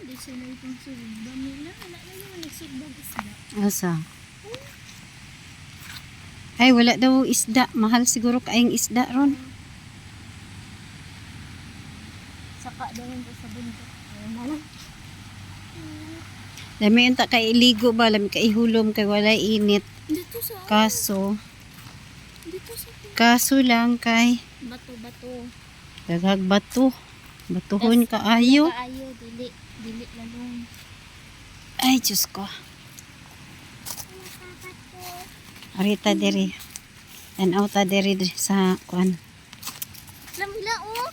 di sila itong sulba nila. Wala na yung nagsigbag isda. Asa? Ay, wala daw isda. Mahal siguro kaayong isda ron. Saka daw yung sa bundok. Ayun na lang. Lami yung ta kay iligo ba? Lami kay ihulom kay walay init. Dito sa dito sa Kaso lang kay bato-bato. daghag bato. Batuhon kaayo. Kaayo, dili lalong. Ay, Diyos ko. Arita diri. Tanaw ta diri sa kuan. Lamla oh.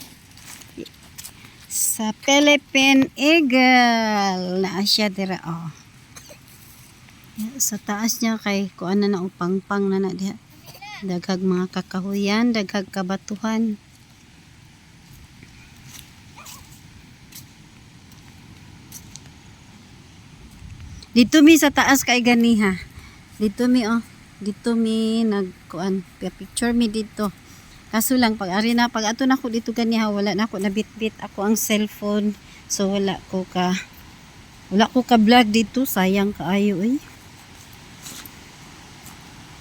Sa Philippine Eagle. Naa siya dira oh. Sa taas niya kay kuan na upang-pang na diha. Daghag mga kakahuyan, daghag kabatuhan. Dito mi sa taas kay ganiha. Dito mi oh. Dito mi nagkuan, picture mi dito. Kaso lang pag ari na pag ato na ko dito ganiha wala na ako nabitbit ako ang cellphone. So wala ko ka vlog dito, sayang kaayo eh.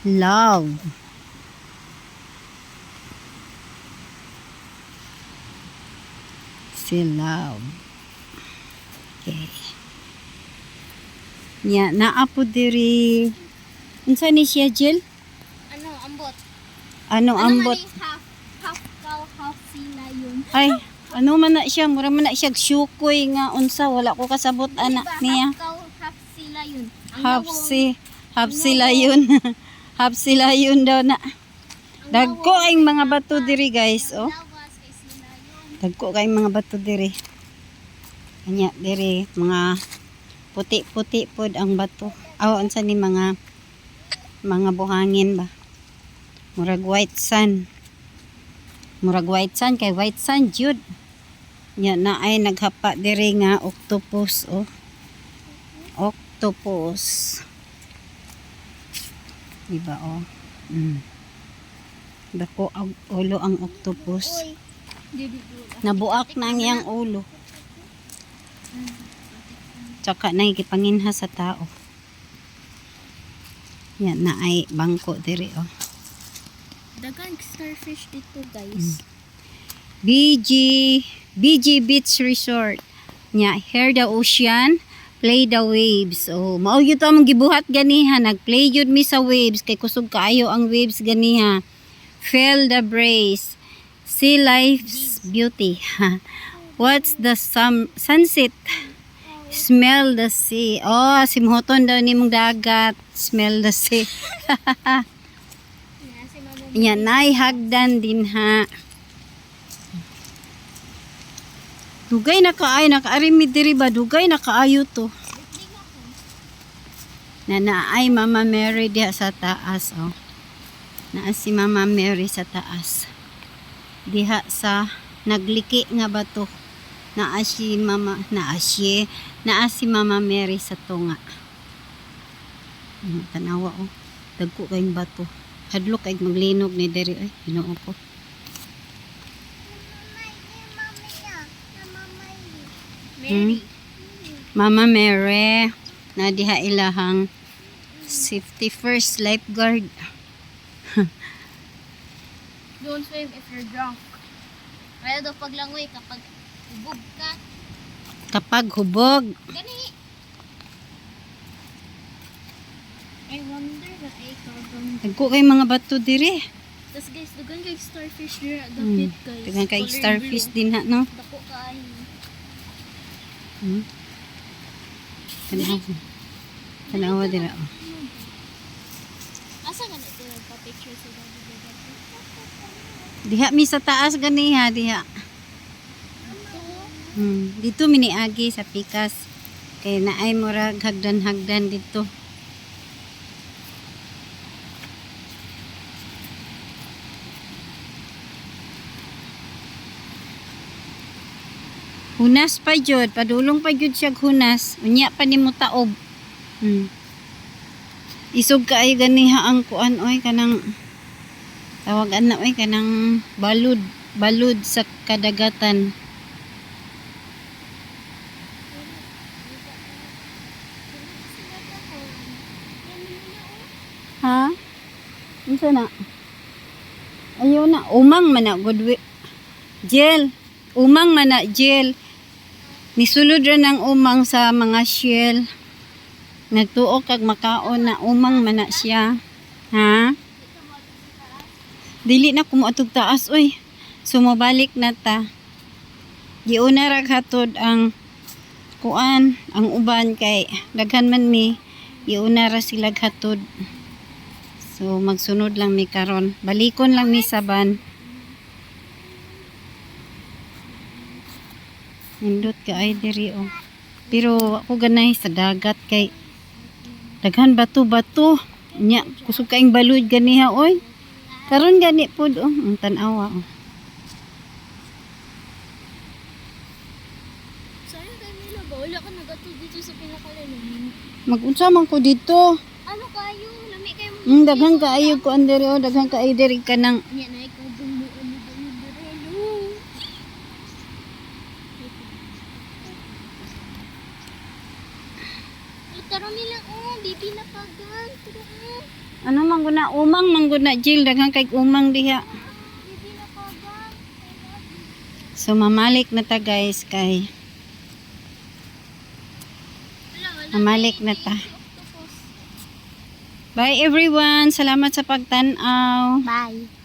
Love. Si Love. Okay. Nya naa po diri. Unsa ni siya, Jill? Ano, ambot. Ano ambot? Half cow, half sila yun. Ay, ano man na siya, mura man na siya syukoy nga unsa wala ko kasabot anak niya. Half cow, half sila yun. Half sila yun. Half sila yun daw na. Dagko ay mga bato diri guys, oh. Dagko kay mga bato diri. Kanya diri mga puti-puti pod ang bato. Aw unsa ni mga buhangin ba. Murag white sand. Murag white sand kay white sand jud. Nya na ay naghapa diri nga octopus oh. Octopus. Diba oh. Dako ang ulo ang octopus. Nabuak na ang iyang ulo. Tsaka nagipanginha sa tao. Yan na ay bangko diri oh. Dagang starfish dito guys. BG Beach Resort. Nya, hear the ocean, play the waves. Oh, mao gyud among gibuhat ganiha, nagplay gyud mi sa waves kay kusog kaayo ang waves ganiha. Feel the breeze. See life's beauty. What's the sunset? Smell the sea. Oh, simhoton daw ni mong dagat. Smell the sea. Yan, nay hagdan din ha. Dugay na kaay, nakaarimi diri ba? Dugay na kaayo to. Naay Mama Mary diha sa taas. Oh. Naa si Mama Mary sa taas. Diha sa nagliki nga bato. Naa si Mama Mary sa tunga. Tanawa oh. Dagko kayong bato. Hadlok kay maglinog ni diri ay Ginoo ko. Mary. Mama Mary na diha ilahang safety first lifeguard. Don't swim if you're drunk. Kaya daw paglangoy kapag hubog ka. Kapag hubog. Gani. I wonder na ay kagang. Dagko kay mga bato diri. Tas guys, dugan kay starfish dira dapit guys. Dagan kay Color starfish blue. din ha no. Dako kaayo. Tanawa dira oh. Asa nga ito nagpa-picture sa dati. Diha mi sa taas ganiha diha. Dito miniagi sa pikas. Kay naay murag hagdan-hagdan dito. Hunas pa jud, padulong pa jud siya hunas. Unya pa nimo taob. Isog kaayo ganiha ang kuan oy kanang tawagan na oy kanang balud sa kadagatan. Unsa na? Ayaw na. Umang man na. Gel. Umang man na. Gel. Nisulod ra ng umang sa mga shell. Nagtuo kag makaon na umang man na siya. Ha? Dili na kumuatog taas. Uy. Sumabalik na ta. Giuna ra hatod ang kuan, ang uban kay daghan man mi. Giuna ra sila hatod. So magsunod lang mi karon. Balikon lang mi saban. Nindot ka ay diri oh. Pero ako ganay sa dagat kay daghan bato-bato. Nya kusog kaing balud ganiha oy. Karon gani pud oh, ang tan-awa oh. Sayang tayo nila ba? Wala ka nagato dito sa pinakalalim. Mag-unsa man ko dito. Ano kayo? Lami kayo mo. Daghan kaayo ko andiri oh, daghan kaayo diri ka nang Yan na ikaw bumuo mo dito. Taro nila bibi na pagan. Taro ano man guna umang man guna Jill daghan kay umang diha. bibi na pagan. So mamalik na ta guys kay mamalik na ta. Bye everyone. Salamat sa pagtan-aw. Bye.